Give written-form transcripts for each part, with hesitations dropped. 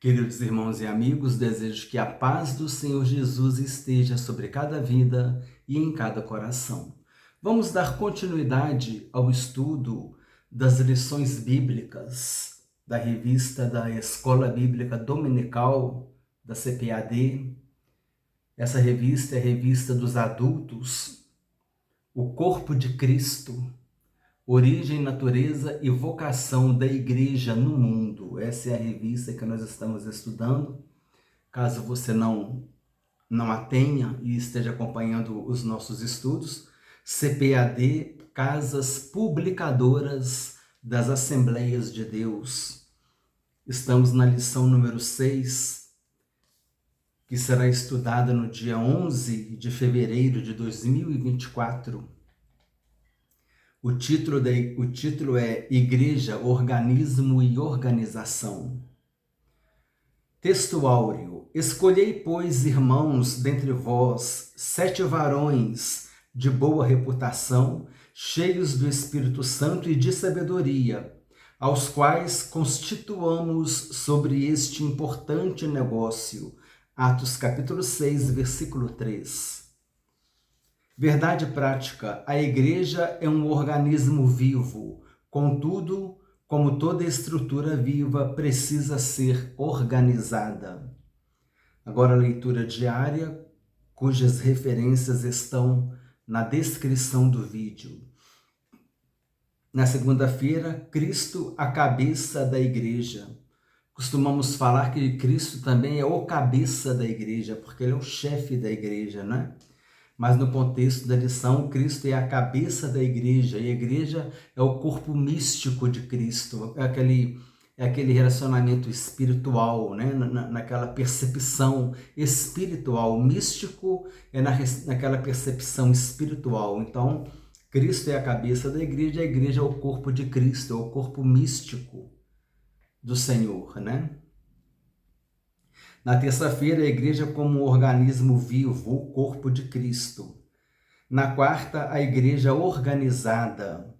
Queridos irmãos e amigos, desejo que a paz do Senhor Jesus esteja sobre cada vida e em cada coração. Vamos dar continuidade ao estudo das lições bíblicas da revista da Escola Bíblica Dominical da CPAD. Essa revista é a revista dos adultos, o corpo de Cristo, origem, natureza e vocação da igreja no mundo. Essa é a revista que nós estamos estudando. Caso você não a tenha e esteja acompanhando os nossos estudos, CPAD, Casas Publicadoras das Assembleias de Deus. Estamos na lição número 6, que será estudada no dia 11 de fevereiro de 2024. O título é Igreja, Organismo e Organização. Texto áureo. Escolhei, pois, irmãos, dentre vós, 7 varões de boa reputação, cheios do Espírito Santo e de sabedoria, aos quais constituamos sobre este importante negócio. Atos capítulo 6, versículo 3. Verdade prática, a igreja é um organismo vivo, contudo, como toda estrutura viva, precisa ser organizada. Agora a leitura diária, cujas referências estão na descrição do vídeo. Na segunda-feira, Cristo, a cabeça da igreja. Costumamos falar que Cristo também é o cabeça da igreja, porque ele é o chefe da igreja, né? Mas no contexto da lição, Cristo é a cabeça da igreja, e a igreja é o corpo místico de Cristo, é aquele relacionamento espiritual, né? Naquela percepção espiritual. Místico é naquela percepção espiritual. Então, Cristo é a cabeça da igreja, a igreja é o corpo de Cristo, é o corpo místico do Senhor, né? Na terça-feira, a igreja como um organismo vivo, o corpo de Cristo. Na quarta, a igreja organizada.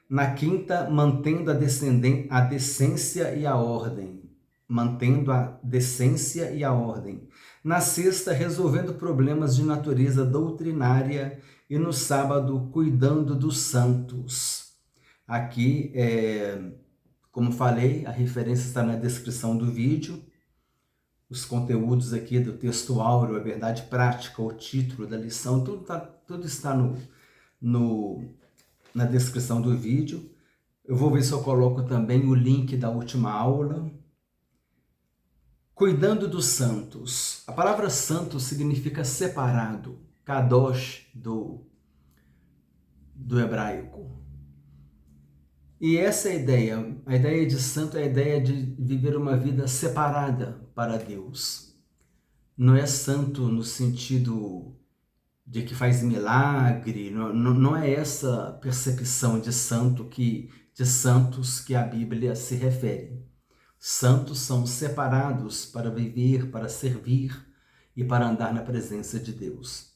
Na quinta, mantendo a decência e a ordem. Mantendo a decência e a ordem. Na sexta, resolvendo problemas de natureza doutrinária. E no sábado, cuidando dos santos. Aqui, como falei, a referência está na descrição do vídeo. Os conteúdos aqui do texto áureo, a verdade prática, o título da lição, tudo está na descrição do vídeo. Eu vou ver se eu coloco também o link da última aula. Cuidando dos santos. A palavra santo significa separado, kadosh do hebraico. E essa é a ideia de santo é a ideia de viver uma vida separada para Deus. Não é santo no sentido de que faz milagre, não é essa percepção de santos que a Bíblia se refere. Santos são separados para viver, para servir e para andar na presença de Deus.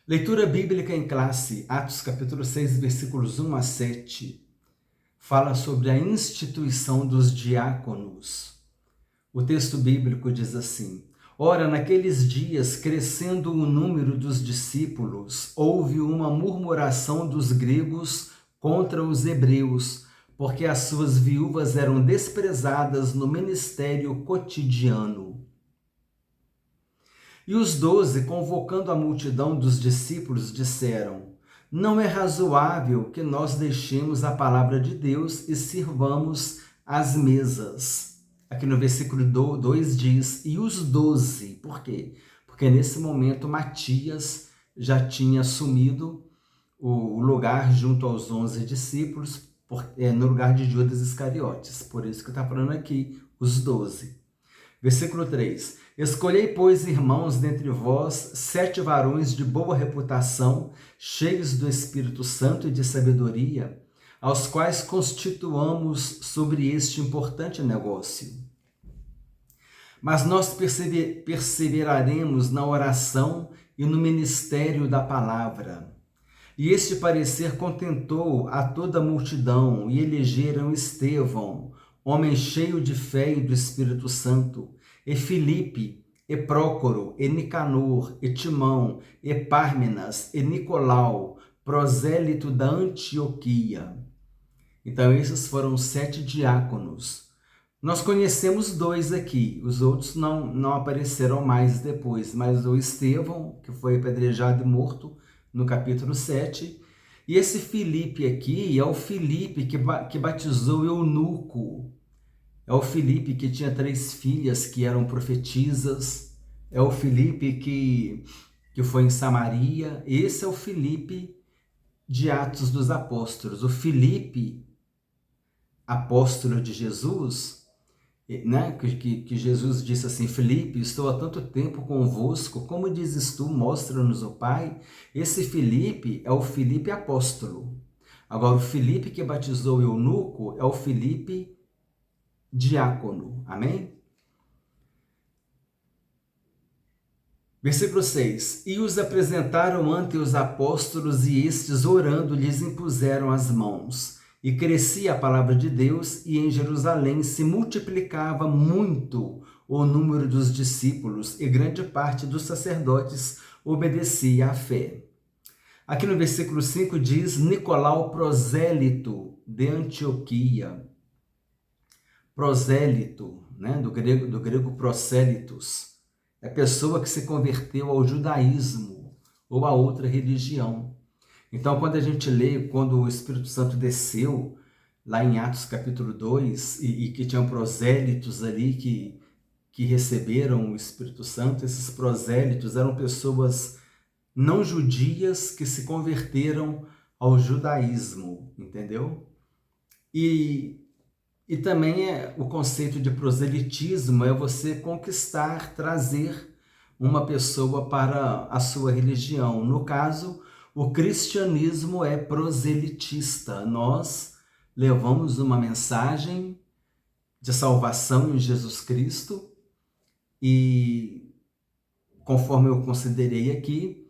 Leitura bíblica em classe, Atos capítulo 6, versículos 1 a 7, fala sobre a instituição dos diáconos. O texto bíblico diz assim: Ora, naqueles dias, crescendo o número dos discípulos, houve uma murmuração dos gregos contra os hebreus, porque as suas viúvas eram desprezadas no ministério cotidiano. E os 12, convocando a multidão dos discípulos, disseram: Não é razoável que nós deixemos a palavra de Deus e sirvamos as mesas. Aqui no versículo 2 diz, e os 12, por quê? Porque nesse momento Matias já tinha assumido o lugar junto aos 11 discípulos, no lugar de Judas Iscariotes. Por isso que está falando aqui, os 12. Versículo 3. Escolhei, pois, irmãos, dentre vós, 7 varões de boa reputação, cheios do Espírito Santo e de sabedoria, aos quais constituamos sobre este importante negócio. Mas nós perseveraremos na oração e no ministério da palavra. E este parecer contentou a toda a multidão, e elegeram Estevão, homem cheio de fé e do Espírito Santo, e Filipe, e Prócoro, e Nicanor, e Timão, e Pármenas, e Nicolau, prosélito da Antioquia. Então, esses foram os 7 diáconos. Nós conhecemos 2 aqui, os outros não apareceram mais depois, mas o Estevão, que foi apedrejado e morto no capítulo 7, e esse Filipe aqui é o Filipe que batizou Eunuco, é o Filipe que tinha 3 filhas que eram profetisas, é o Filipe que foi em Samaria, esse é o Filipe de Atos dos Apóstolos. O Filipe, apóstolo de Jesus, né? Que Jesus disse assim: Filipe, estou há tanto tempo convosco, como dizes tu, mostra-nos o Pai. Esse Filipe é o Filipe apóstolo. Agora, o Filipe que batizou o eunuco é o Filipe diácono. Amém? Versículo 6. E os apresentaram ante os apóstolos, e estes, orando, lhes impuseram as mãos. E crescia a palavra de Deus, e em Jerusalém se multiplicava muito o número dos discípulos, e grande parte dos sacerdotes obedecia à fé. Aqui no versículo 5 diz: Nicolau, prosélito de Antioquia. Prosélito, né? do grego prosélitos, é pessoa que se converteu ao judaísmo ou a outra religião. Então, quando a gente lê, quando o Espírito Santo desceu, lá em Atos capítulo 2, e que tinham prosélitos ali que receberam o Espírito Santo, esses prosélitos eram pessoas não judias que se converteram ao judaísmo, entendeu? E também o conceito de proselitismo é você conquistar, trazer uma pessoa para a sua religião. No caso, o cristianismo é proselitista. Nós levamos uma mensagem de salvação em Jesus Cristo e, conforme eu considerei aqui,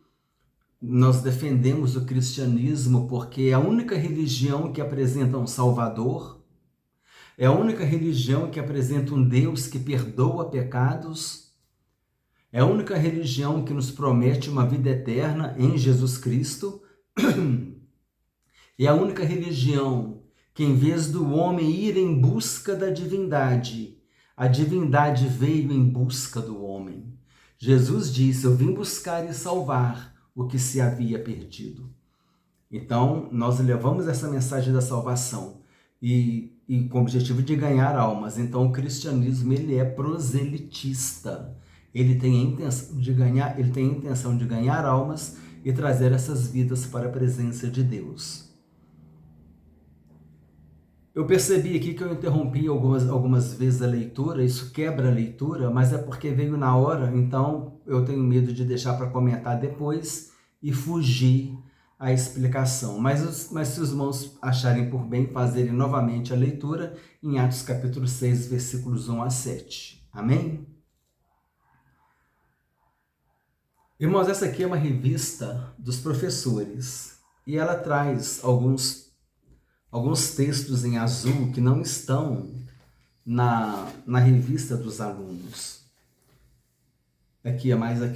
nós defendemos o cristianismo porque é a única religião que apresenta um Salvador, é a única religião que apresenta um Deus que perdoa pecados, é a única religião que nos promete uma vida eterna em Jesus Cristo, é a única religião que, em vez do homem ir em busca da divindade, a divindade veio em busca do homem. Jesus disse: eu vim buscar e salvar o que se havia perdido. Então, nós levamos essa mensagem da salvação e com o objetivo de ganhar almas. Então, o cristianismo, ele é proselitista. Ele tem a intenção de ganhar almas e trazer essas vidas para a presença de Deus. Eu percebi aqui que eu interrompi algumas vezes a leitura, isso quebra a leitura, mas é porque veio na hora, então eu tenho medo de deixar para comentar depois e fugir à explicação. Mas se os irmãos acharem por bem fazerem novamente a leitura em Atos capítulo 6, versículos 1 a 7. Amém? Irmãos, essa aqui é uma revista dos professores e ela traz alguns textos em azul que não estão na revista dos alunos. Aqui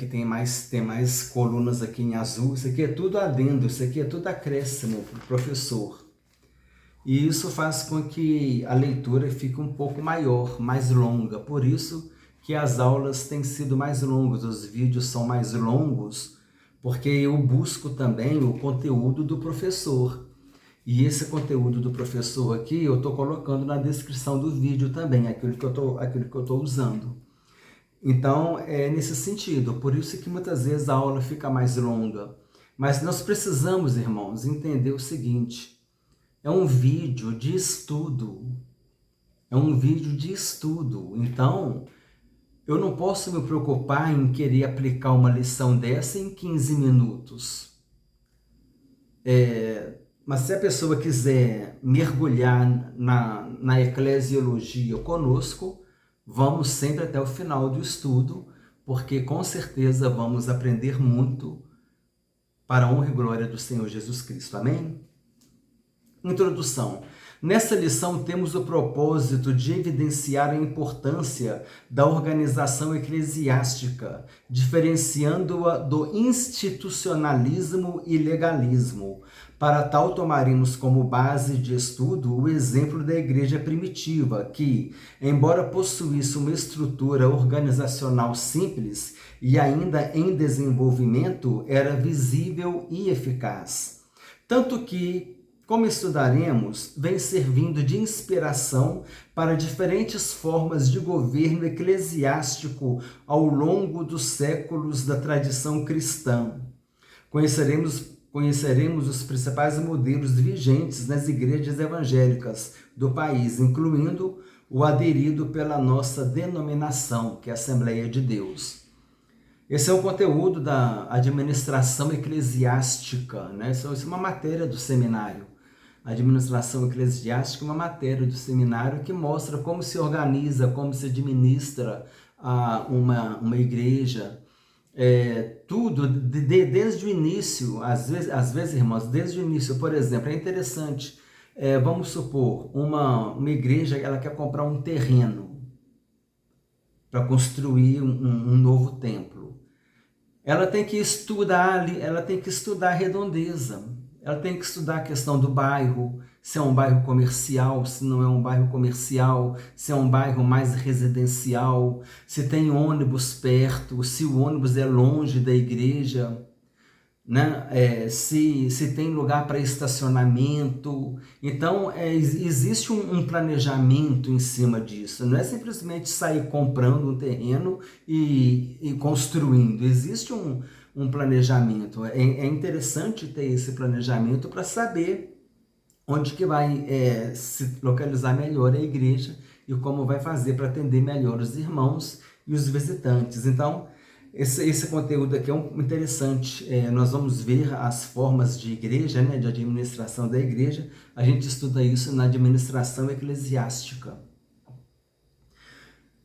tem mais colunas aqui em azul. Isso aqui é tudo adendo, isso aqui é tudo acréscimo para o professor. E isso faz com que a leitura fique um pouco maior, mais longa. Por isso que as aulas têm sido mais longas, os vídeos são mais longos, porque eu busco também o conteúdo do professor. E esse conteúdo do professor aqui eu estou colocando na descrição do vídeo também, aquilo que eu estou usando. Então, é nesse sentido, por isso que muitas vezes a aula fica mais longa. Mas nós precisamos, irmãos, entender o seguinte: é um vídeo de estudo. É um vídeo de estudo. Então, eu não posso me preocupar em querer aplicar uma lição dessa em 15 minutos. Mas se a pessoa quiser mergulhar na eclesiologia conosco, vamos sempre até o final do estudo, porque com certeza vamos aprender muito para a honra e glória do Senhor Jesus Cristo. Amém? Introdução. Nessa lição, temos o propósito de evidenciar a importância da organização eclesiástica, diferenciando-a do institucionalismo e legalismo. Para tal, tomaremos como base de estudo o exemplo da igreja primitiva, que, embora possuísse uma estrutura organizacional simples e ainda em desenvolvimento, era visível e eficaz. Tanto que, como estudaremos, vem servindo de inspiração para diferentes formas de governo eclesiástico ao longo dos séculos da tradição cristã. Conheceremos os principais modelos vigentes nas igrejas evangélicas do país, incluindo o aderido pela nossa denominação, que é a Assembleia de Deus. Esse é o conteúdo da administração eclesiástica, né? Isso é uma matéria do seminário. A administração eclesiástica é uma matéria do seminário que mostra como se organiza, como se administra uma igreja. Tudo, desde o início, às vezes, irmãos, desde o início, por exemplo, é interessante, vamos supor, uma igreja, ela quer comprar um terreno para construir um novo templo. Ela tem que estudar a redondeza, ela tem que estudar a questão do bairro, se é um bairro comercial, se não é um bairro comercial, se é um bairro mais residencial, se tem ônibus perto, se o ônibus é longe da igreja, né? Se tem lugar para estacionamento. Então, existe um planejamento em cima disso. Não é simplesmente sair comprando um terreno e construindo. Existe um planejamento. É interessante ter esse planejamento para saber onde que vai se localizar melhor a igreja e como vai fazer para atender melhor os irmãos e os visitantes. Então, esse conteúdo aqui é interessante. Nós vamos ver as formas de igreja, né, de administração da igreja. A gente estuda isso na administração eclesiástica.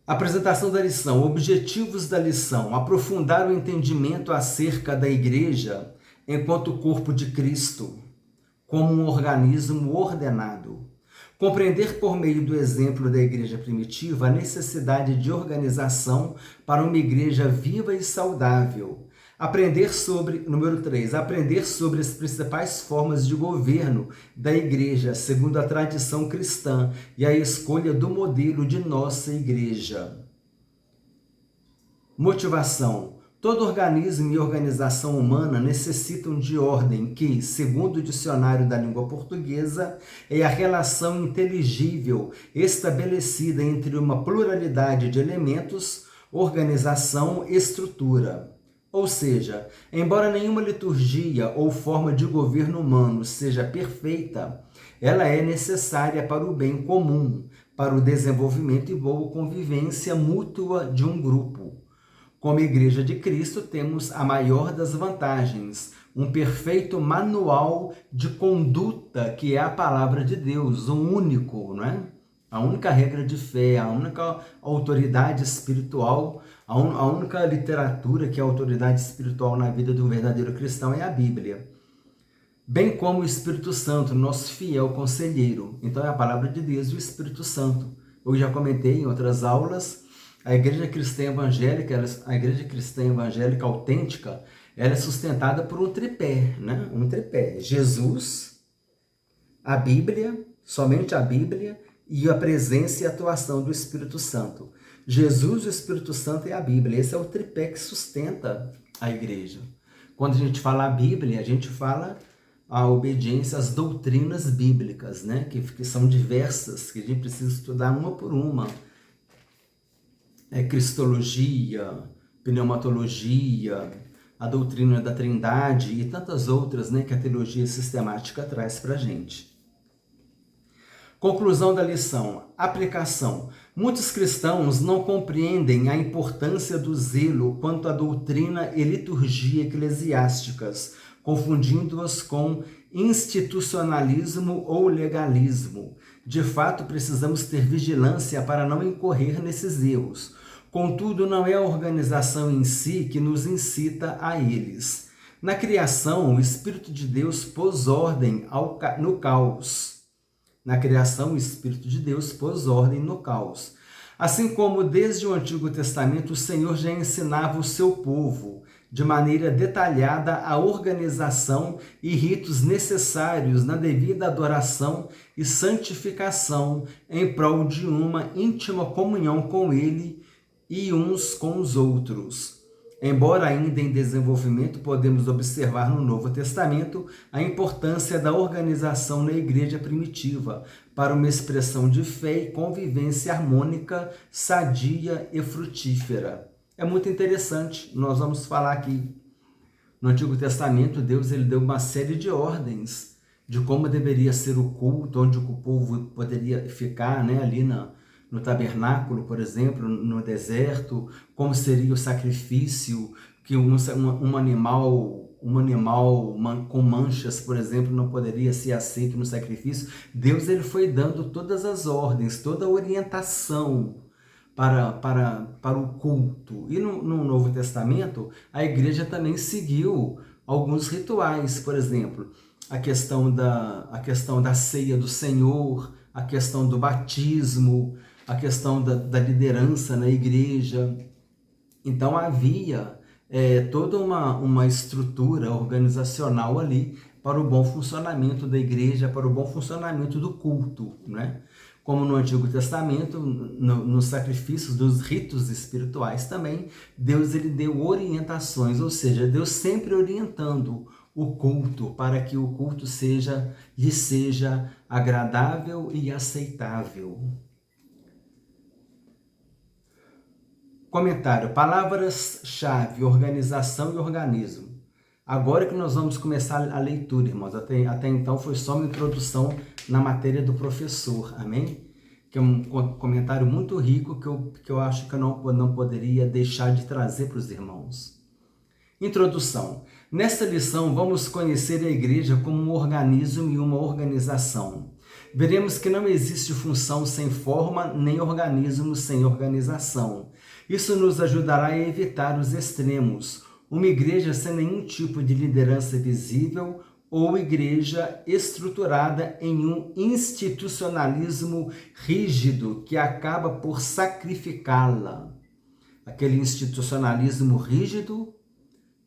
Apresentação da lição, objetivos da lição: aprofundar o entendimento acerca da igreja enquanto corpo de Cristo, como um organismo ordenado. Compreender por meio do exemplo da igreja primitiva a necessidade de organização para uma igreja viva e saudável. Número 3, aprender sobre as principais formas de governo da igreja, segundo a tradição cristã, e a escolha do modelo de nossa igreja. Motivação. Todo organismo e organização humana necessitam de ordem que, segundo o dicionário da língua portuguesa, é a relação inteligível estabelecida entre uma pluralidade de elementos, organização e estrutura. Ou seja, embora nenhuma liturgia ou forma de governo humano seja perfeita, ela é necessária para o bem comum, para o desenvolvimento e boa convivência mútua de um grupo. Como Igreja de Cristo, temos a maior das vantagens, um perfeito manual de conduta, que é a palavra de Deus, o único, não é? A única regra de fé, a única autoridade espiritual, a única literatura que é autoridade espiritual na vida do verdadeiro cristão é a Bíblia. Bem como o Espírito Santo, nosso fiel conselheiro. Então é a palavra de Deus e o Espírito Santo. Eu já comentei em outras aulas. A igreja cristã evangélica, autêntica, ela é sustentada por um tripé, né? Um tripé. Jesus, a Bíblia, somente a Bíblia, e a presença e atuação do Espírito Santo. Jesus, o Espírito Santo e a Bíblia. Esse é o tripé que sustenta a igreja. Quando a gente fala a Bíblia, a gente fala a obediência às doutrinas bíblicas, né? Que são diversas, que a gente precisa estudar uma por uma. Cristologia, pneumatologia, a doutrina da Trindade e tantas outras, né, que a teologia sistemática traz para a gente. Conclusão da lição, aplicação. Muitos cristãos não compreendem a importância do zelo quanto à doutrina e liturgia eclesiásticas, confundindo-as com institucionalismo ou legalismo. De fato, precisamos ter vigilância para não incorrer nesses erros. Contudo, não é a organização em si que nos incita a eles. Na criação, o Espírito de Deus pôs ordem no caos. Na criação, o Espírito de Deus pôs ordem no caos. Assim como desde o Antigo Testamento o Senhor já ensinava o seu povo de maneira detalhada a organização e ritos necessários na devida adoração e santificação em prol de uma íntima comunhão com Ele e uns com os outros. Embora ainda em desenvolvimento, podemos observar no Novo Testamento a importância da organização na igreja primitiva para uma expressão de fé e convivência harmônica, sadia e frutífera. É muito interessante, nós vamos falar aqui. No Antigo Testamento, Deus ele deu uma série de ordens de como deveria ser o culto, onde o povo poderia ficar, né, ali no tabernáculo, por exemplo, no deserto, como seria o sacrifício, que um animal com manchas, por exemplo, não poderia ser aceito no sacrifício. Deus ele foi dando todas as ordens, toda a orientação para o culto. E no Novo Testamento, a igreja também seguiu alguns rituais, por exemplo, a questão da ceia do Senhor, a questão do batismo, a questão da liderança na igreja. Então havia toda uma estrutura organizacional ali para o bom funcionamento da igreja, para o bom funcionamento do culto, né? Como no Antigo Testamento, nos sacrifícios, dos ritos espirituais também, Deus ele deu orientações, ou seja, Deus sempre orientando o culto para que o culto lhe seja agradável e aceitável. Comentário: palavras-chave, organização e organismo. Agora que nós vamos começar a leitura, irmãos. Até então foi só uma introdução na matéria do professor, amém? Que é um comentário muito rico que eu acho que eu não poderia deixar de trazer para os irmãos. Introdução. Nesta lição vamos conhecer a igreja como um organismo e uma organização. Veremos que não existe função sem forma, nem organismo sem organização. Isso nos ajudará a evitar os extremos, uma igreja sem nenhum tipo de liderança visível ou igreja estruturada em um institucionalismo rígido que acaba por sacrificá-la. Aquele institucionalismo rígido,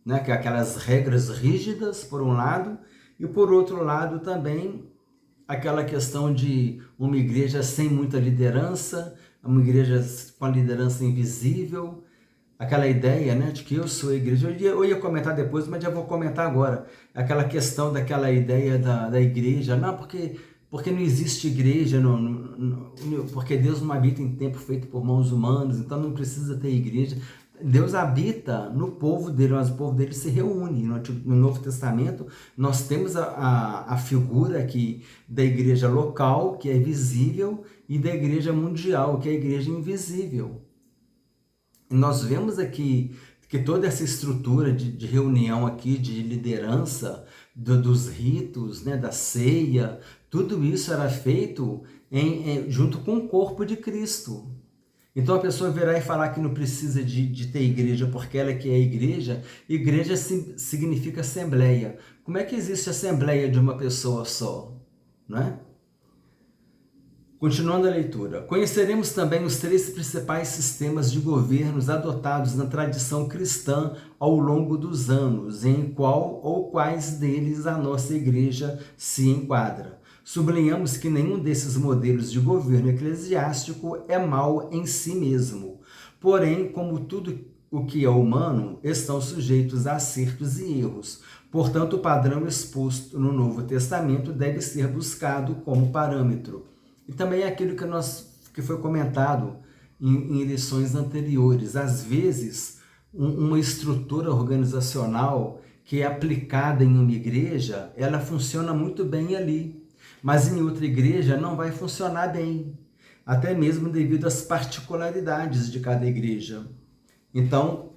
né, que é aquelas regras rígidas, por um lado, e por outro lado também aquela questão de uma igreja sem muita liderança, uma igreja com a liderança invisível, aquela ideia, né, de que eu sou a igreja. Eu ia comentar depois, mas já vou comentar agora. Aquela questão daquela ideia da igreja, não, porque não existe igreja, porque Deus não habita em tempo feito por mãos humanas, então não precisa ter igreja. Deus habita no povo dele, mas o povo dele se reúne. No Novo Testamento, nós temos a figura aqui da igreja local, que é visível, e da igreja mundial, que é a igreja invisível. E nós vemos aqui que toda essa estrutura de reunião aqui, de liderança, dos ritos, né, da ceia, tudo isso era feito junto com o corpo de Cristo. Então a pessoa virá e falar que não precisa de ter igreja porque ela que é a igreja. Igreja significa assembleia. Como é que existe assembleia de uma pessoa só? Não é? Continuando a leitura. Conheceremos também os 3 principais sistemas de governos adotados na tradição cristã ao longo dos anos, em qual ou quais deles a nossa igreja se enquadra. Sublinhamos que nenhum desses modelos de governo eclesiástico é mau em si mesmo. Porém, como tudo o que é humano, estão sujeitos a acertos e erros. Portanto, o padrão exposto no Novo Testamento deve ser buscado como parâmetro. E também é aquilo que foi comentado em lições anteriores. Às vezes, uma estrutura organizacional que é aplicada em uma igreja, ela funciona muito bem ali. Mas em outra igreja não vai funcionar bem, até mesmo devido às particularidades de cada igreja. Então,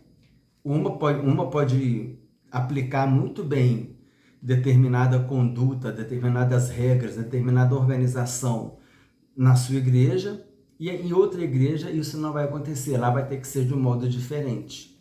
uma pode aplicar muito bem determinada conduta, determinadas regras, determinada organização na sua igreja, e em outra igreja isso não vai acontecer, lá vai ter que ser de um modo diferente.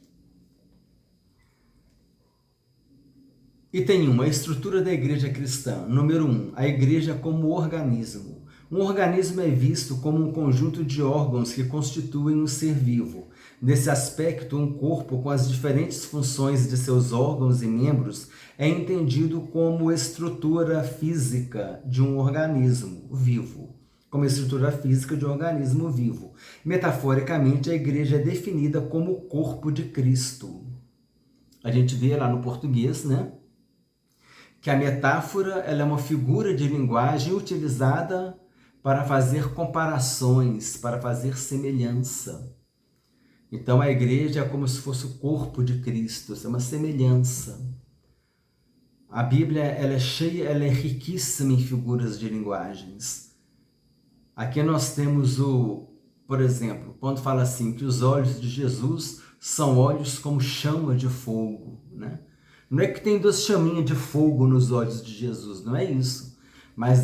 Item 1, a estrutura da igreja cristã. Número 1, a igreja como organismo. Um organismo é visto como um conjunto de órgãos que constituem um ser vivo. Nesse aspecto, um corpo com as diferentes funções de seus órgãos e membros é entendido como estrutura física de um organismo vivo. Como estrutura física de um organismo vivo. Metaforicamente, a igreja é definida como o corpo de Cristo. A gente vê lá no português, né? Que a metáfora ela é uma figura de linguagem utilizada para fazer comparações, para fazer semelhança. Então a igreja é como se fosse o corpo de Cristo, isso é uma semelhança. A Bíblia ela é cheia, ela é riquíssima em figuras de linguagens. Aqui nós temos por exemplo, quando fala assim que os olhos de Jesus são olhos como chama de fogo, né? Não é que tem 2 chaminhas de fogo nos olhos de Jesus, não é isso. Mas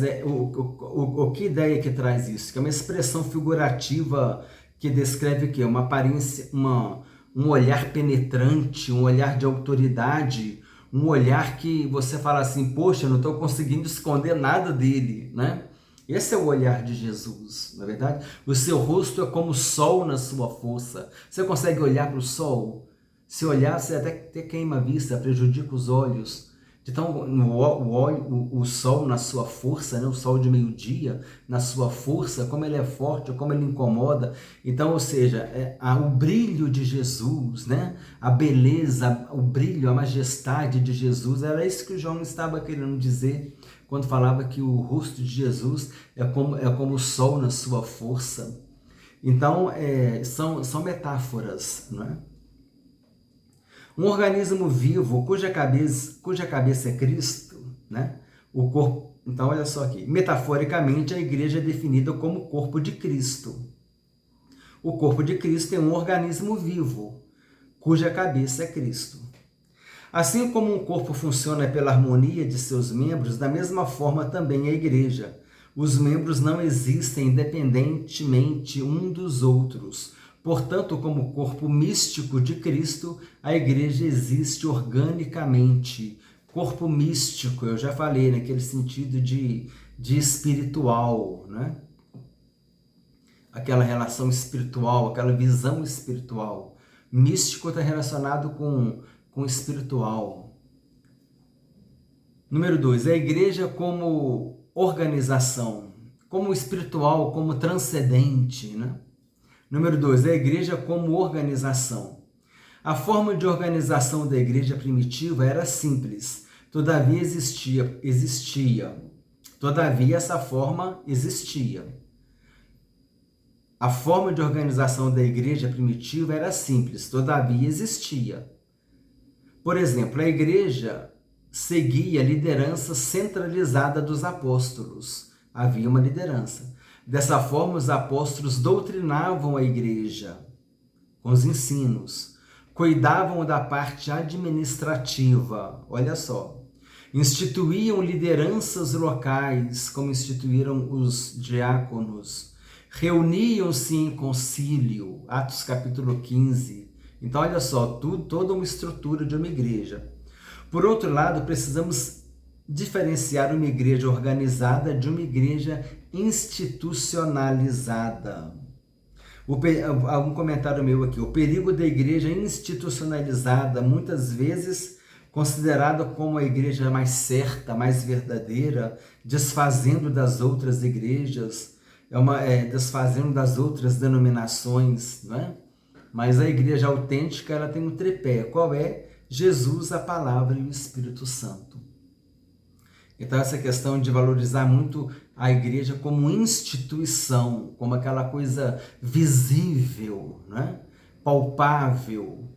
que ideia que traz isso? Que é uma expressão figurativa que descreve o quê? Uma aparência, um olhar penetrante, um olhar de autoridade, um olhar que você fala assim, poxa, eu não estou conseguindo esconder nada dele, né? Esse é o olhar de Jesus, na verdade. O seu rosto é como o sol na sua força. Você consegue olhar para o sol? Se olhar, você até queima a vista, prejudica os olhos. Então, o sol na sua força, né? O sol de meio-dia, na sua força, como ele é forte, como ele incomoda. Então, ou seja, o brilho de Jesus, né? A beleza, o brilho, a majestade de Jesus, era isso que o João estava querendo dizer quando falava que o rosto de Jesus é como o sol na sua força. Então, são metáforas, não é? Um organismo vivo cuja cabeça é Cristo, né? O corpo. Então, olha só aqui. Metaforicamente, a igreja é definida como o corpo de Cristo. O corpo de Cristo é um organismo vivo, cuja cabeça é Cristo. Assim como um corpo funciona pela harmonia de seus membros, da mesma forma também a igreja. Os membros não existem independentemente um dos outros. Portanto, como corpo místico de Cristo, a igreja existe organicamente. Corpo místico, eu já falei, naquele sentido de espiritual, né? Aquela relação espiritual, aquela visão espiritual. Místico está relacionado com espiritual. Número 2, a igreja como organização, como espiritual, como transcendente, né? Número 2, a igreja como organização. A forma de organização da igreja primitiva era simples, todavia existia. Todavia essa forma existia. A forma de organização da igreja primitiva era simples, todavia existia. Por exemplo, a igreja seguia a liderança centralizada dos apóstolos. Havia uma liderança. Dessa forma, os apóstolos doutrinavam a igreja com os ensinos, cuidavam da parte administrativa, olha só, instituíam lideranças locais, como instituíram os diáconos, reuniam-se em concílio, Atos capítulo 15. Então, olha só, toda uma estrutura de uma igreja. Por outro lado, precisamos diferenciar uma igreja organizada de uma igreja institucionalizada. Um comentário meu aqui. O perigo da igreja institucionalizada, muitas vezes considerada como a igreja mais certa, mais verdadeira, desfazendo das outras igrejas, desfazendo das outras denominações, não é? Mas a igreja autêntica, ela tem um tripé. Qual é? Jesus, a palavra e o Espírito Santo. Então, essa questão de valorizar muito a igreja como instituição, como aquela coisa visível, né? Palpável,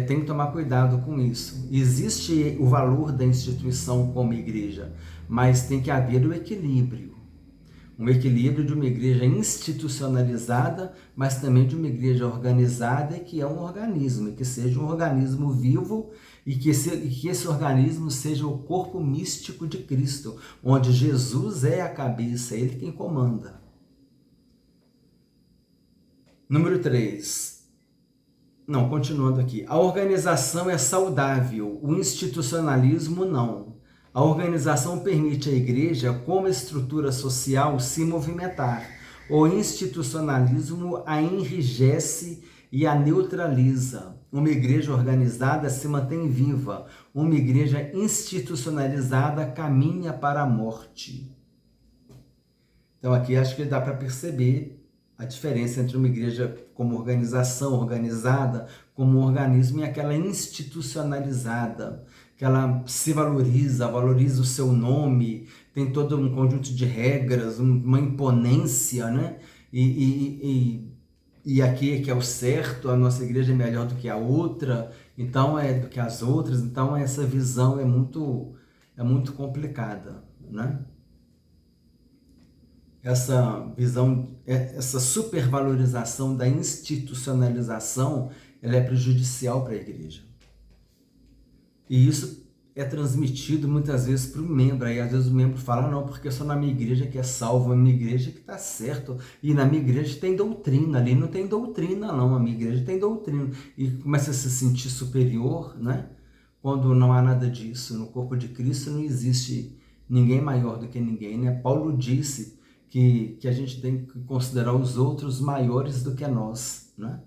tem que tomar cuidado com isso. Existe o valor da instituição como igreja, mas tem que haver o equilíbrio. Um equilíbrio de uma igreja institucionalizada, mas também de uma igreja organizada, que é um organismo, e que seja um organismo vivo, e que esse organismo seja o corpo místico de Cristo, onde Jesus é a cabeça, ele quem comanda. Número 3. Não, continuando aqui. A organização é saudável, o institucionalismo não. A organização permite à igreja, como estrutura social, se movimentar. O institucionalismo a enrijece e a neutraliza. Uma igreja organizada se mantém viva. Uma igreja institucionalizada caminha para a morte. Então aqui acho que dá para perceber a diferença entre uma igreja como organização organizada, como um organismo, e aquela institucionalizada, que ela se valoriza o seu nome, tem todo um conjunto de regras, uma imponência, né? E aqui que é o certo, a nossa igreja é melhor do que a outra, então do que as outras, então essa visão é muito complicada, né? Essa visão, essa supervalorização da institucionalização, ela é prejudicial para a igreja. E isso é transmitido muitas vezes para o membro. Aí às vezes o membro fala, não, porque só na minha igreja que é salvo, a minha igreja que está certo. E na minha igreja tem doutrina, ali não tem doutrina não, a minha igreja tem doutrina. E começa a se sentir superior, né? Quando não há nada disso. No corpo de Cristo não existe ninguém maior do que ninguém, né? Paulo disse que a gente tem que considerar os outros maiores do que nós, né?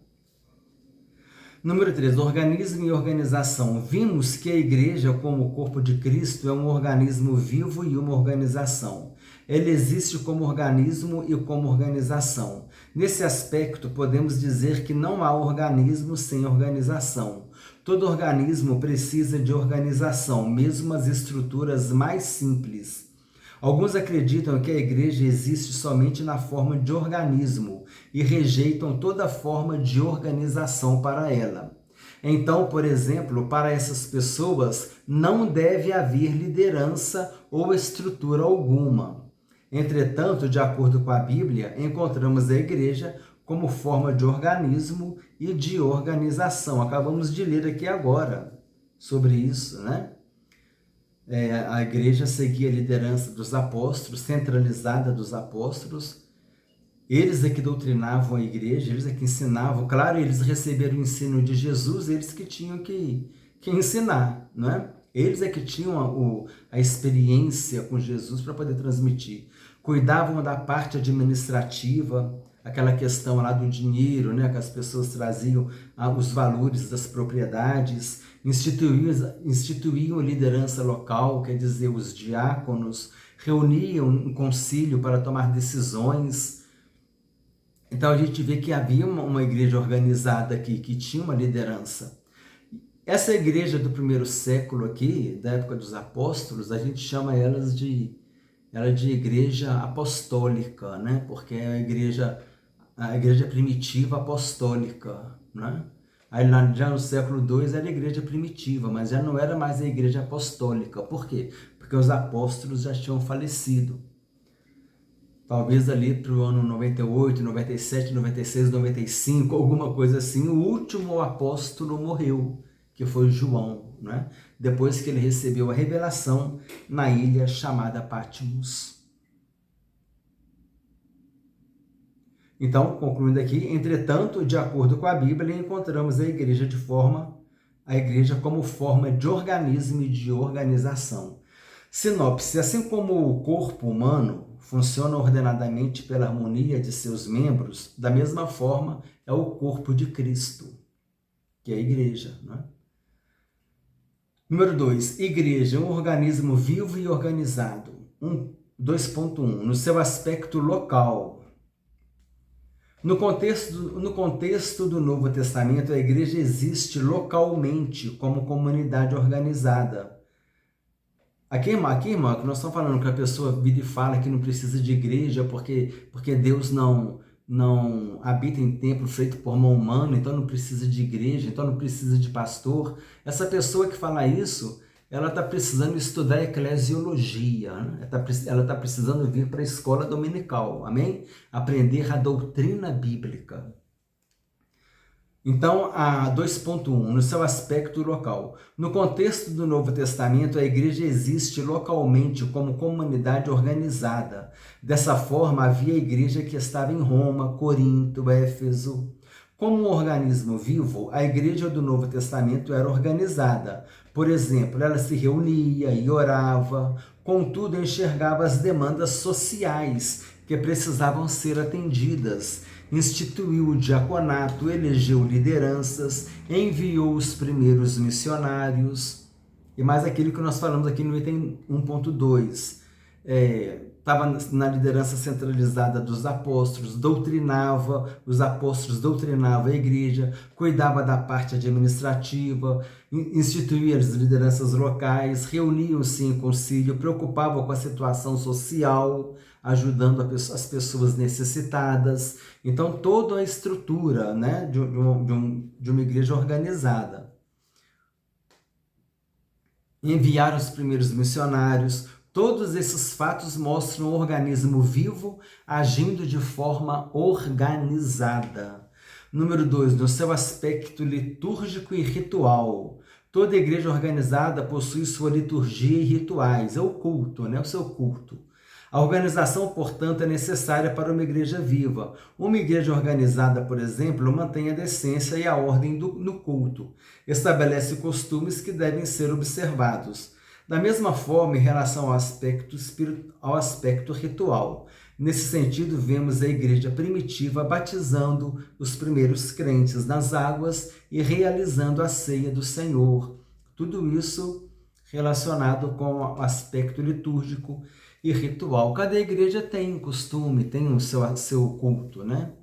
Número 3, organismo e organização. Vimos que a igreja, como o corpo de Cristo, é um organismo vivo e uma organização. Ele existe como organismo e como organização. Nesse aspecto, podemos dizer que não há organismo sem organização. Todo organismo precisa de organização, mesmo as estruturas mais simples. Alguns acreditam que a igreja existe somente na forma de organismo e rejeitam toda forma de organização para ela. Então, por exemplo, para essas pessoas não deve haver liderança ou estrutura alguma. Entretanto, de acordo com a Bíblia, encontramos a igreja como forma de organismo e de organização. Acabamos de ler aqui agora sobre isso, né? A igreja seguia a liderança dos apóstolos, centralizada dos apóstolos. Eles é que doutrinavam a igreja, eles é que ensinavam. Claro, eles receberam o ensino de Jesus, eles que tinham que ensinar, não é? Eles é que tinham a experiência com Jesus para poder transmitir. Cuidavam da parte administrativa, aquela questão lá do dinheiro, né, que as pessoas traziam os valores das propriedades, instituíam liderança local, quer dizer, os diáconos, reuniam um concílio para tomar decisões. Então a gente vê que havia uma igreja organizada aqui, que tinha uma liderança. Essa igreja do primeiro século aqui, da época dos apóstolos, a gente chama ela de igreja apostólica, né? Porque é a igreja primitiva apostólica, né? Aí já no século II era a igreja primitiva, mas já não era mais a igreja apostólica. Por quê? Porque os apóstolos já tinham falecido. Talvez ali para o ano 98, 97, 96, 95, alguma coisa assim, o último apóstolo morreu, que foi João, né? Depois que ele recebeu a revelação na ilha chamada Patmos. Então, concluindo aqui, entretanto, de acordo com a Bíblia, encontramos a igreja como forma de organismo e de organização. Sinopse: assim como o corpo humano funciona ordenadamente pela harmonia de seus membros, da mesma forma é o corpo de Cristo, que é a igreja, né? Número 2, igreja, um organismo vivo e organizado. 2.1, no seu aspecto local. No contexto do Novo Testamento, a igreja existe localmente como comunidade organizada. Aqui, irmã, que nós estamos falando que a pessoa vira e fala que não precisa de igreja porque Deus não habita em templo feito por mão humana, então não precisa de igreja, então não precisa de pastor. Essa pessoa que fala isso, ela está precisando estudar eclesiologia, né? Ela está precisando vir para a escola dominical, amém? Aprender a doutrina bíblica. Então, a 2.1, no seu aspecto local. No contexto do Novo Testamento, a igreja existe localmente como comunidade organizada. Dessa forma, havia a igreja que estava em Roma, Corinto, Éfeso. Como um organismo vivo, a igreja do Novo Testamento era organizada. Por exemplo, ela se reunia e orava, contudo enxergava as demandas sociais que precisavam ser atendidas. Instituiu o diaconato, elegeu lideranças, enviou os primeiros missionários. E mais aquilo que nós falamos aqui no item 1.2. Estava na liderança centralizada dos apóstolos, os apóstolos doutrinavam a igreja, cuidava da parte administrativa, instituía as lideranças locais, reuniam-se em concílio, preocupava com a situação social, ajudando as pessoas necessitadas. Então, toda a estrutura, né, de uma igreja organizada. Enviaram os primeiros missionários. Todos esses fatos mostram um organismo vivo agindo de forma organizada. Número 2, no seu aspecto litúrgico e ritual. Toda igreja organizada possui sua liturgia e rituais, é o culto, né? O seu culto. A organização, portanto, é necessária para uma igreja viva. Uma igreja organizada, por exemplo, mantém a decência e a ordem no culto. Estabelece costumes que devem ser observados. Da mesma forma, em relação ao aspecto ritual. Nesse sentido, vemos a igreja primitiva batizando os primeiros crentes nas águas e realizando a ceia do Senhor. Tudo isso relacionado com o aspecto litúrgico e ritual. Cada igreja tem um costume, tem o seu culto, né?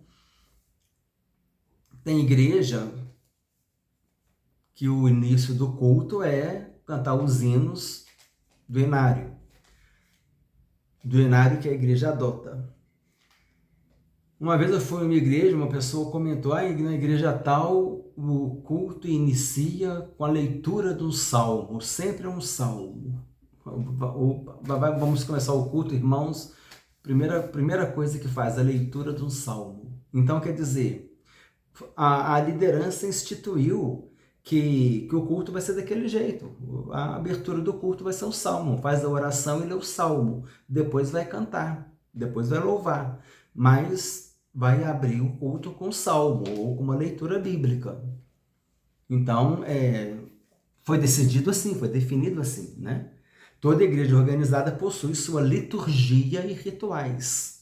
Tem igreja que o início do culto é cantar os hinos do inário que a igreja adota. Uma vez eu fui em uma igreja, uma pessoa comentou, na igreja tal, o culto inicia com a leitura do salmo, sempre é um salmo. Vamos começar o culto, irmãos, primeira coisa que faz, a leitura de um salmo. Então, quer dizer, a liderança instituiu que o culto vai ser daquele jeito. A abertura do culto vai ser um salmo. Faz a oração e lê o salmo. Depois vai cantar. Depois vai louvar. Mas vai abrir o culto com um salmo ou com uma leitura bíblica. Então, foi decidido assim, foi definido assim, né? Toda igreja organizada possui sua liturgia e rituais.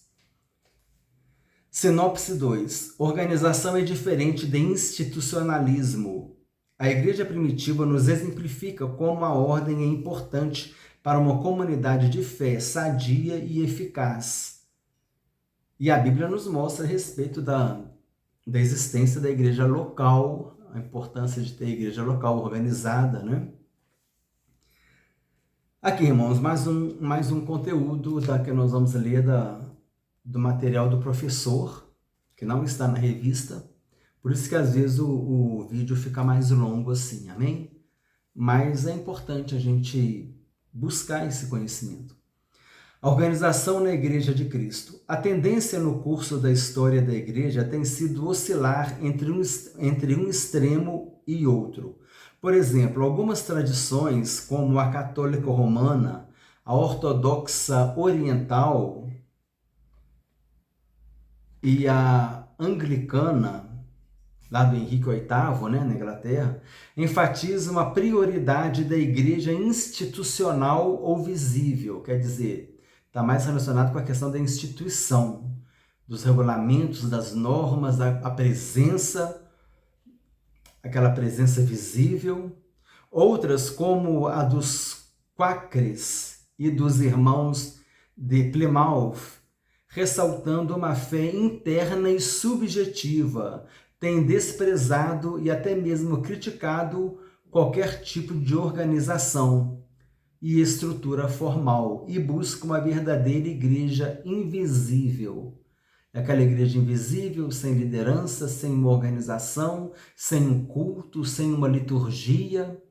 Sinopse 2. Organização é diferente de institucionalismo. A igreja primitiva nos exemplifica como a ordem é importante para uma comunidade de fé sadia e eficaz. E a Bíblia nos mostra a respeito da existência da igreja local, a importância de ter a igreja local organizada, né? Aqui, irmãos, mais um conteúdo que nós vamos ler do material do professor, que não está na revista. Por isso que às vezes o vídeo fica mais longo assim, amém? Mas é importante a gente buscar esse conhecimento. A organização na Igreja de Cristo. A tendência no curso da história da Igreja tem sido oscilar entre um extremo e outro. Por exemplo, algumas tradições, como a católica romana, a ortodoxa oriental e a anglicana, lá do Henrique VIII, né, na Inglaterra, enfatizam a prioridade da igreja institucional ou visível, quer dizer, está mais relacionado com a questão da instituição, dos regulamentos, das normas, a presença, aquela presença visível. Outras, como a dos Quakers e dos irmãos de Plymouth, ressaltando uma fé interna e subjetiva, tem desprezado e até mesmo criticado qualquer tipo de organização e estrutura formal e busca uma verdadeira igreja invisível. Aquela igreja invisível, sem liderança, sem uma organização, sem um culto, sem uma liturgia,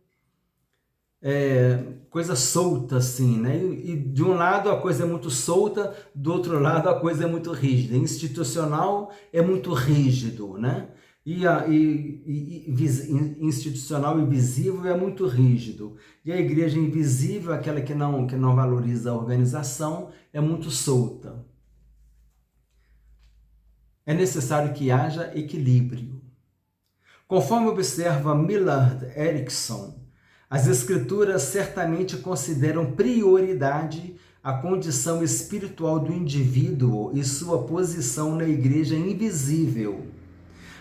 coisa solta assim, né? E de um lado a coisa é muito solta, do outro lado a coisa é muito rígida. Institucional é muito rígido, né? Institucional e visível é muito rígido. E a igreja invisível, aquela que não valoriza a organização, é muito solta. É necessário que haja equilíbrio. Conforme observa Millard Erickson, As Escrituras certamente consideram prioridade a condição espiritual do indivíduo e sua posição na igreja invisível,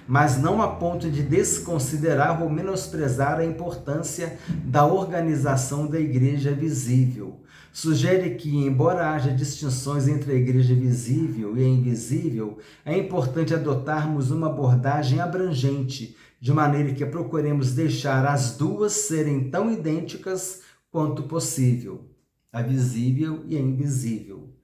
mas não a ponto de desconsiderar ou menosprezar a importância da organização da igreja visível. Sugere que, embora haja distinções entre a igreja visível e a invisível, é importante adotarmos uma abordagem abrangente, de maneira que procuremos deixar as duas serem tão idênticas quanto possível, a visível e a invisível.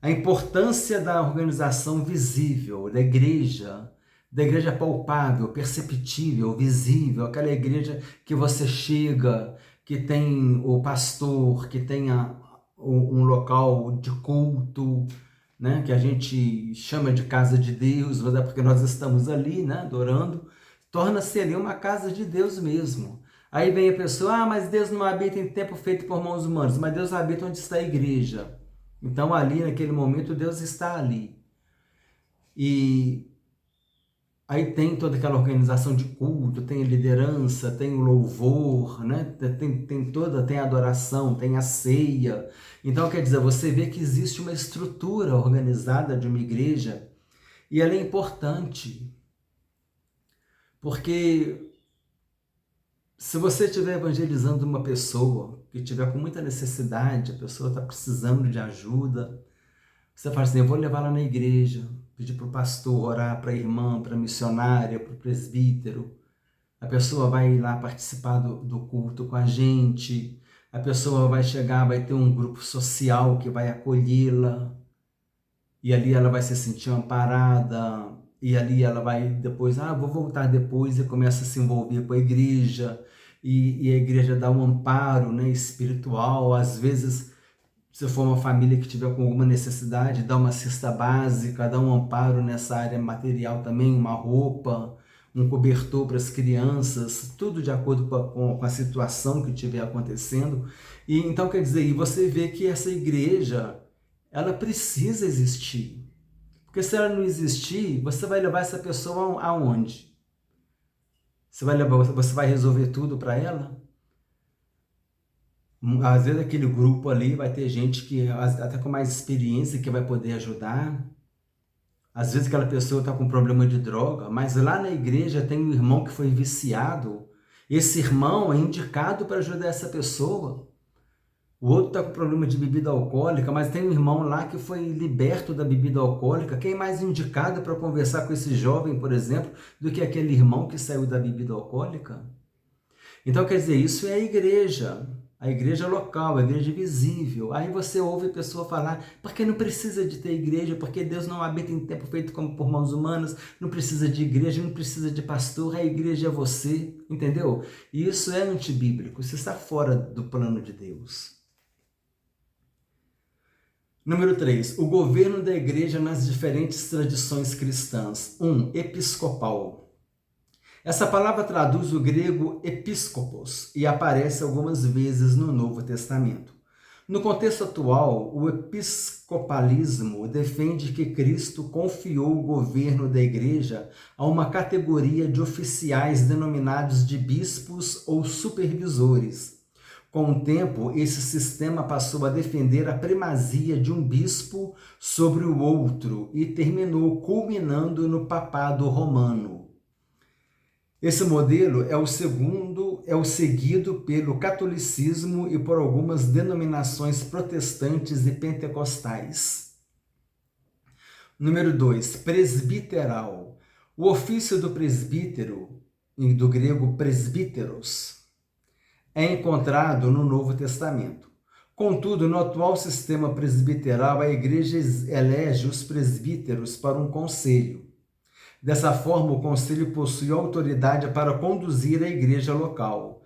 A importância da organização visível, da igreja palpável, perceptível, visível, aquela igreja que você chega, que tem o pastor, que tenha um local de culto, né, que a gente chama de casa de Deus, mas é porque nós estamos ali, né, adorando, torna-se ali uma casa de Deus mesmo. Aí vem a pessoa, mas Deus não habita em templo feito por mãos humanas, mas Deus habita onde está a igreja. Então ali, naquele momento, Deus está ali. E aí tem toda aquela organização de culto, tem a liderança, tem o louvor, né? Tem a adoração, tem a ceia. Então, quer dizer, você vê que existe uma estrutura organizada de uma igreja e ela é importante. Porque se você estiver evangelizando uma pessoa que estiver com muita necessidade, a pessoa está precisando de ajuda, você fala assim, eu vou levar ela na igreja, pedir para o pastor orar para a irmã, para a missionária, para o presbítero. A pessoa vai lá participar do culto com a gente, a pessoa vai chegar, vai ter um grupo social que vai acolhê-la, e ali ela vai se sentir amparada, e ali ela vai depois, vou voltar depois, e começa a se envolver com a igreja, e a igreja dá um amparo, né, espiritual. Às vezes, se for uma família que tiver com alguma necessidade, dá uma cesta básica, dá um amparo nessa área material também, uma roupa, um cobertor para as crianças, tudo de acordo com a situação que estiver acontecendo. E então, quer dizer, e você vê que essa igreja, ela precisa existir. Porque se ela não existir, você vai levar essa pessoa aonde? Você vai resolver tudo para ela? Às vezes aquele grupo ali vai ter gente que até com mais experiência que vai poder ajudar. Às vezes aquela pessoa está com problema de droga, mas lá na igreja tem um irmão que foi viciado. Esse irmão é indicado para ajudar essa pessoa. O outro está com problema de bebida alcoólica, mas tem um irmão lá que foi liberto da bebida alcoólica. Quem é mais indicado para conversar com esse jovem, por exemplo, do que aquele irmão que saiu da bebida alcoólica? Então, quer dizer, isso é a igreja local, a igreja visível. Aí você ouve a pessoa falar, porque não precisa de ter igreja, porque Deus não habita em templo feito como por mãos humanas, não precisa de igreja, não precisa de pastor, a igreja é você, entendeu? E isso é antibíblico, isso está fora do plano de Deus. Número 3, o governo da igreja nas diferentes tradições cristãs. 1. Episcopal. Essa palavra traduz o grego episcopos e aparece algumas vezes no Novo Testamento. No contexto atual, o episcopalismo defende que Cristo confiou o governo da igreja a uma categoria de oficiais denominados de bispos ou supervisores. Com o tempo, esse sistema passou a defender a primazia de um bispo sobre o outro e terminou culminando no papado romano. Esse modelo é o seguido pelo catolicismo e por algumas denominações protestantes e pentecostais. Número 2, presbiteral. O ofício do presbítero, do grego presbíteros, é encontrado no Novo Testamento. Contudo, no atual sistema presbiteral, a igreja elege os presbíteros para um conselho. Dessa forma, o conselho possui autoridade para conduzir a igreja local.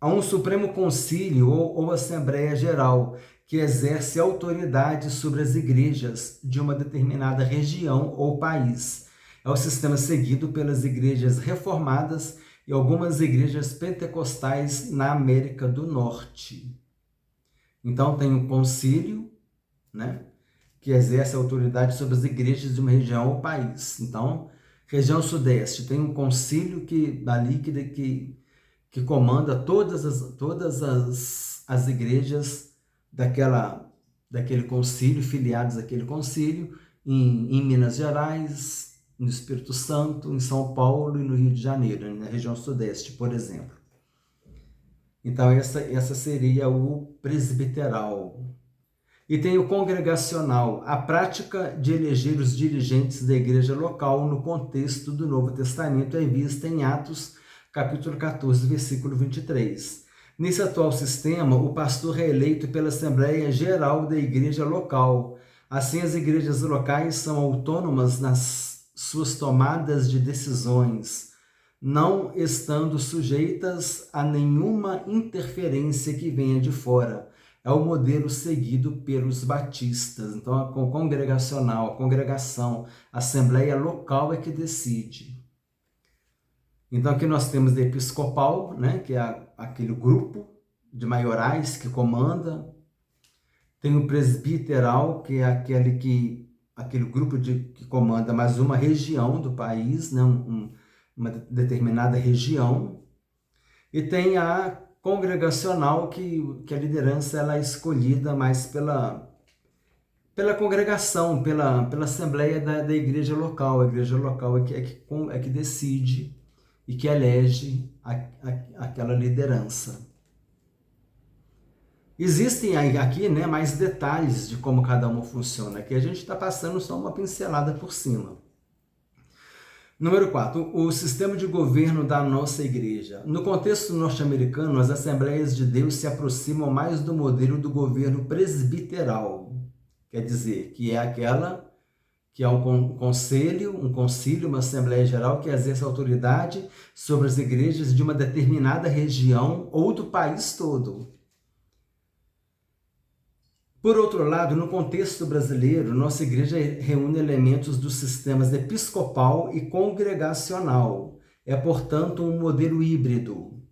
Há um Supremo Concílio ou Assembleia Geral, que exerce autoridade sobre as igrejas de uma determinada região ou país. É o sistema seguido pelas igrejas reformadas e algumas igrejas pentecostais na América do Norte. Então tem um concílio, né, que exerce autoridade sobre as igrejas de uma região ou país. Então, região sudeste, tem um concílio que que comanda todas as igrejas daquele concílio, filiados àquele concílio, em Minas Gerais, no Espírito Santo, em São Paulo e no Rio de Janeiro, na região sudeste, por exemplo. Então, essa seria o presbiteral. E tem o congregacional, a prática de eleger os dirigentes da igreja local no contexto do Novo Testamento é vista em Atos, capítulo 14, versículo 23. Nesse atual sistema, o pastor é eleito pela Assembleia Geral da igreja local. Assim, as igrejas locais são autônomas nas suas tomadas de decisões, não estando sujeitas a nenhuma interferência que venha de fora. É o modelo seguido pelos batistas. Então, a congregacional, a congregação, a assembleia local é que decide. Então, aqui nós temos a episcopal, né, que é aquele grupo de maiorais que comanda. Tem o presbiteral, que é aquele grupo que comanda mais uma região do país, né, uma determinada região. E tem a congregacional, que a liderança ela é escolhida mais pela congregação, pela assembleia da igreja local. A igreja local é que decide e que elege aquela liderança. Existem aqui, né, mais detalhes de como cada uma funciona. Aqui a gente está passando só uma pincelada por cima. Número 4, o sistema de governo da nossa igreja. No contexto norte-americano, as Assembleias de Deus se aproximam mais do modelo do governo presbiteral. Quer dizer, que é aquela que é um concílio, uma Assembleia Geral que exerce autoridade sobre as igrejas de uma determinada região ou do país todo. Por outro lado, no contexto brasileiro, nossa igreja reúne elementos dos sistemas episcopal e congregacional. É, portanto, um modelo híbrido.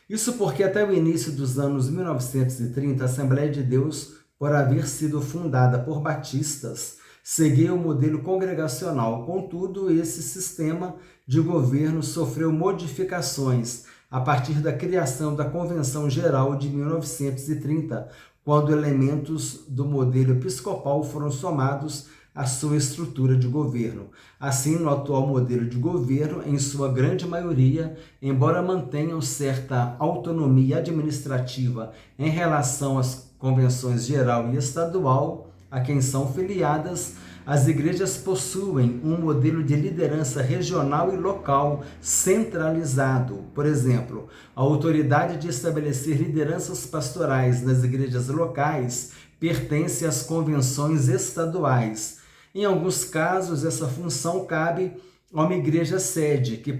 Isso porque até o início dos anos 1930, a Assembleia de Deus, por haver sido fundada por batistas, seguia o modelo congregacional. Contudo, esse sistema de governo sofreu modificações a partir da criação da Convenção Geral de 1930, quando elementos do modelo episcopal foram somados à sua estrutura de governo. Assim, no atual modelo de governo, em sua grande maioria, embora mantenham certa autonomia administrativa em relação às convenções geral e estadual, a quem são filiadas, as igrejas possuem um modelo de liderança regional e local centralizado. Por exemplo, a autoridade de estabelecer lideranças pastorais nas igrejas locais pertence às convenções estaduais. Em alguns casos, essa função cabe a uma igreja sede que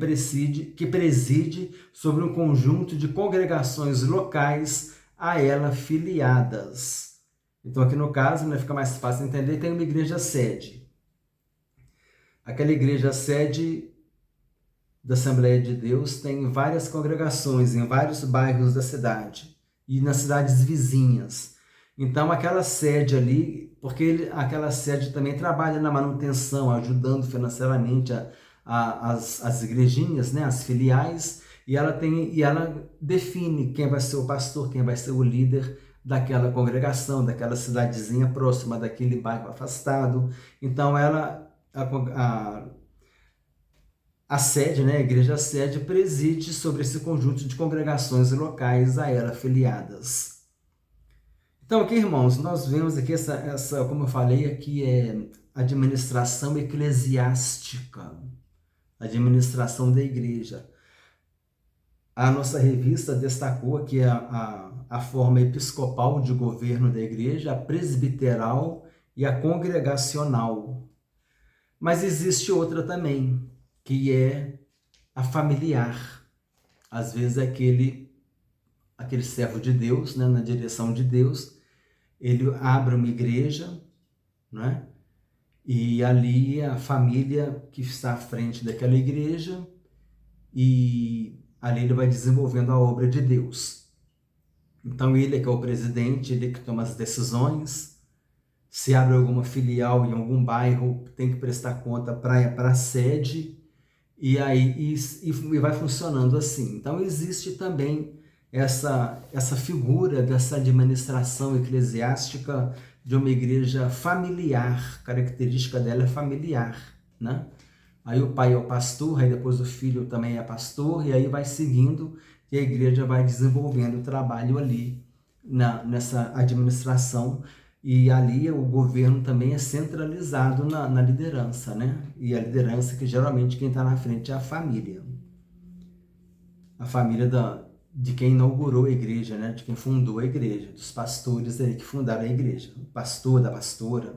preside sobre um conjunto de congregações locais a ela filiadas. Então, aqui no caso, né, fica mais fácil entender, tem uma igreja sede. Aquela igreja sede da Assembleia de Deus tem várias congregações em vários bairros da cidade e nas cidades vizinhas. Então, aquela sede ali, porque aquela sede também trabalha na manutenção, ajudando financeiramente as igrejinhas, né, as filiais, e ela define quem vai ser o pastor, quem vai ser o líder daquela congregação, daquela cidadezinha próxima, daquele bairro afastado. Então, a sede, né, a igreja sede, preside sobre esse conjunto de congregações locais a ela filiadas. Então, aqui, irmãos, nós vemos aqui essa, como eu falei, aqui é administração eclesiástica, administração da igreja. A nossa revista destacou aqui a forma episcopal de governo da igreja, a presbiteral e a congregacional. Mas existe outra também, que é a familiar. Às vezes aquele servo de Deus, né, na direção de Deus, ele abre uma igreja, né, e ali a família que está à frente daquela igreja, e ali ele vai desenvolvendo a obra de Deus. Então ele que é o presidente, ele que toma as decisões. Se abre alguma filial em algum bairro, tem que prestar conta para a sede, e aí e vai funcionando assim. Então existe também essa figura dessa administração eclesiástica de uma igreja familiar, característica dela é familiar, né? Aí o pai é o pastor, aí depois o filho também é pastor, e aí vai seguindo, e a igreja vai desenvolvendo o trabalho ali nessa administração, e ali o governo também é centralizado na liderança, né? E a liderança que geralmente quem está na frente é a família de quem inaugurou a igreja, né? De quem fundou a igreja, dos pastores aí que fundaram a igreja, o pastor, da pastora.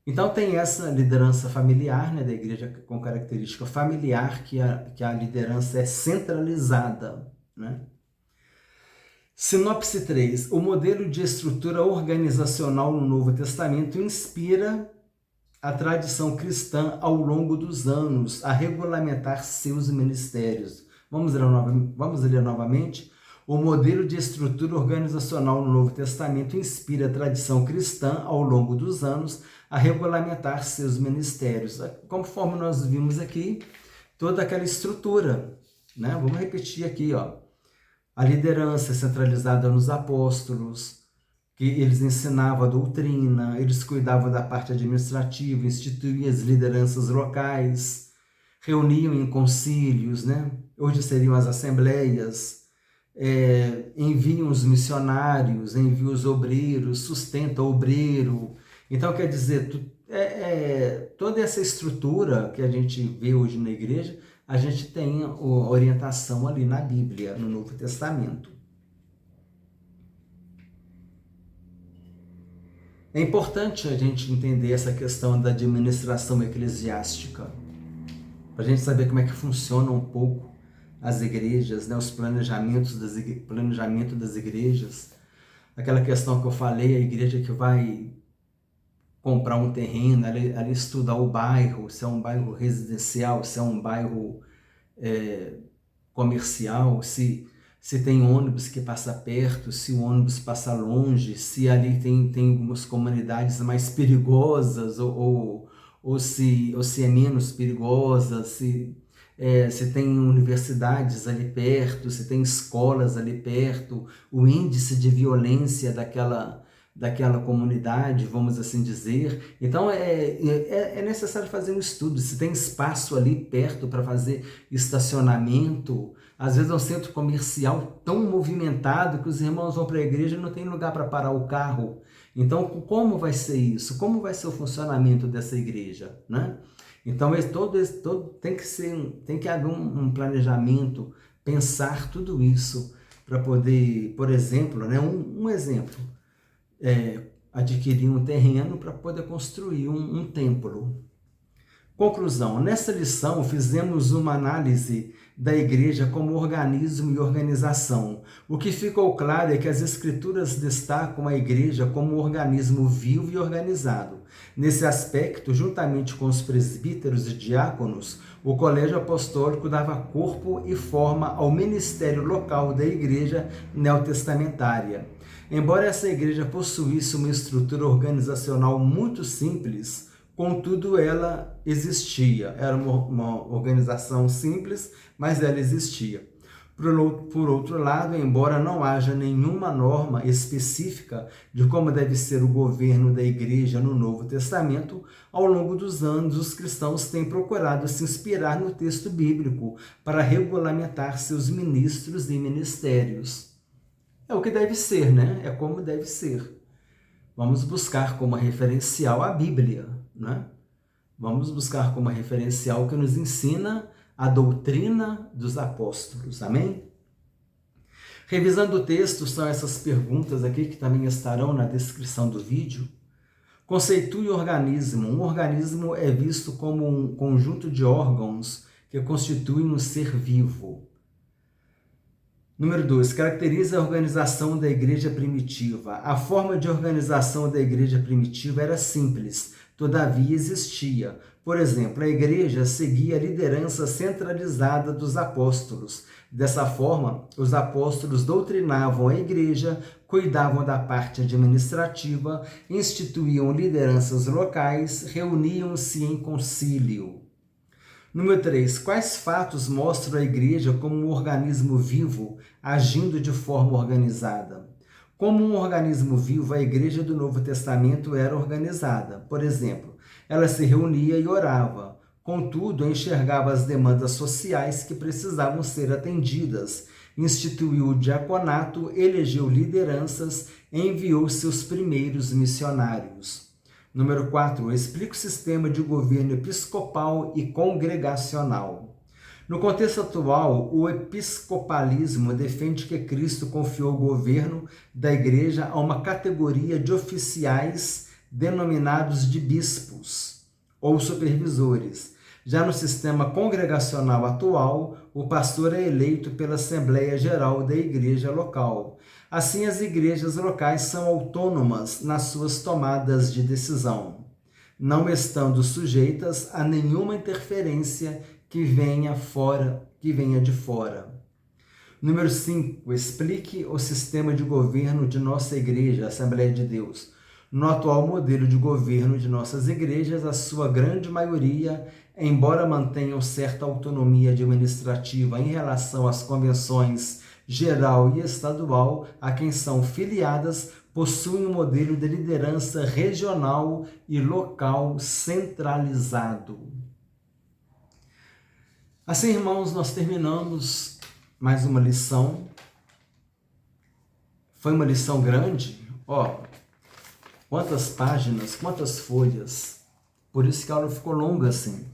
Então tem essa liderança familiar, né, da igreja com característica familiar, que a liderança é centralizada, né? Sinopse 3. O modelo de estrutura organizacional no Novo Testamento inspira a tradição cristã ao longo dos anos a regulamentar seus ministérios. Vamos ler novamente? O modelo de estrutura organizacional no Novo Testamento inspira a tradição cristã ao longo dos anos a regulamentar seus ministérios. Conforme nós vimos aqui, toda aquela estrutura, né? Vamos repetir aqui, ó. A liderança centralizada nos apóstolos, que eles ensinavam a doutrina, eles cuidavam da parte administrativa, instituíam as lideranças locais, reuniam em concílios, né? Hoje seriam as assembleias, enviam os missionários, enviam os obreiros, sustenta o obreiro. Então, quer dizer, toda essa estrutura que a gente vê hoje na igreja, a gente tem a orientação ali na Bíblia, no Novo Testamento. É importante a gente entender essa questão da administração eclesiástica, para a gente saber como é que funciona um pouco as igrejas, né, os planejamento das igrejas, aquela questão que eu falei, a igreja que vai comprar um terreno, ela estudar o bairro, se é um bairro residencial, se é um bairro comercial, se tem ônibus que passa perto, se o ônibus passa longe, se ali tem algumas comunidades mais perigosas ou se é menos perigosa, se tem universidades ali perto, se tem escolas ali perto, o índice de violência daquela comunidade, vamos assim dizer. Então é necessário fazer um estudo, se tem espaço ali perto para fazer estacionamento. Às vezes é um centro comercial tão movimentado que os irmãos vão para a igreja e não tem lugar para parar o carro. Então, como vai ser isso? Como vai ser o funcionamento dessa igreja, né? Então, tem que haver um planejamento, pensar tudo isso para poder, por exemplo, né, um exemplo, adquirir um terreno para poder construir um templo. Conclusão, nessa lição fizemos uma análise da igreja como organismo e organização. O que ficou claro é que as escrituras destacam a igreja como um organismo vivo e organizado. Nesse aspecto, juntamente com os presbíteros e diáconos, o colégio apostólico dava corpo e forma ao ministério local da igreja neotestamentária. Embora essa igreja possuísse uma estrutura organizacional muito simples, contudo, ela existia. Era uma organização simples, mas ela existia. Por outro lado, embora não haja nenhuma norma específica de como deve ser o governo da igreja no Novo Testamento, ao longo dos anos, os cristãos têm procurado se inspirar no texto bíblico para regulamentar seus ministros e ministérios. É o que deve ser, né? É como deve ser. Vamos buscar como referencial a Bíblia, né? Vamos buscar como referencial que nos ensina a doutrina dos apóstolos. Amém? Revisando o texto, são essas perguntas aqui que também estarão na descrição do vídeo. Conceitue organismo. Um organismo é visto como um conjunto de órgãos que constituem um ser vivo. Número 2, caracteriza a organização da igreja primitiva. A forma de organização da igreja primitiva era simples, todavia existia. Por exemplo, a igreja seguia a liderança centralizada dos apóstolos. Dessa forma, os apóstolos doutrinavam a igreja, cuidavam da parte administrativa, instituíam lideranças locais, reuniam-se em concílio. Número 3. Quais fatos mostram a igreja como um organismo vivo, agindo de forma organizada? Como um organismo vivo, a igreja do Novo Testamento era organizada. Por exemplo, ela se reunia e orava. Contudo, enxergava as demandas sociais que precisavam ser atendidas, instituiu o diaconato, elegeu lideranças e enviou seus primeiros missionários. Número 4. Explica o sistema de governo episcopal e congregacional. No contexto atual, o episcopalismo defende que Cristo confiou o governo da igreja a uma categoria de oficiais denominados de bispos ou supervisores. Já no sistema congregacional atual, o pastor é eleito pela Assembleia Geral da igreja local. Assim, as igrejas locais são autônomas nas suas tomadas de decisão, não estando sujeitas a nenhuma interferência que venha de fora. Número 5. Explique o sistema de governo de nossa igreja, Assembleia de Deus. No atual modelo de governo de nossas igrejas, a sua grande maioria, embora mantenham certa autonomia administrativa em relação às convenções geral e estadual a quem são filiadas, possuem um modelo de liderança regional e local centralizado. Assim, irmãos, nós terminamos mais uma lição. Foi uma lição grande, quantas páginas, quantas folhas. Por isso que a aula ficou longa assim,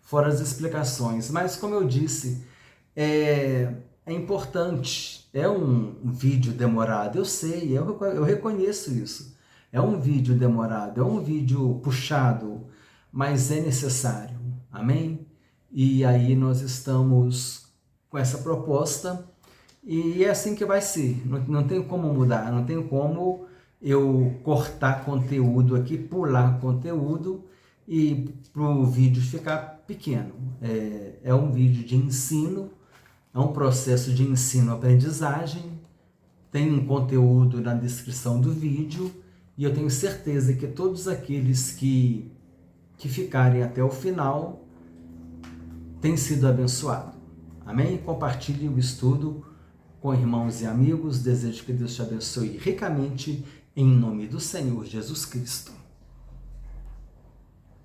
fora as explicações. Mas, como eu disse, é importante, é um vídeo demorado, eu sei, eu reconheço isso. É um vídeo demorado, é um vídeo puxado, mas é necessário, amém? E aí nós estamos com essa proposta e é assim que vai ser, não tem como mudar, não tem como eu cortar conteúdo aqui, pular conteúdo e para o vídeo ficar pequeno. É um vídeo de ensino, é um processo de ensino-aprendizagem, tem um conteúdo na descrição do vídeo e eu tenho certeza que todos aqueles que ficarem até o final têm sido abençoados. Amém? Compartilhe o estudo com irmãos e amigos. Desejo que Deus te abençoe ricamente em nome do Senhor Jesus Cristo.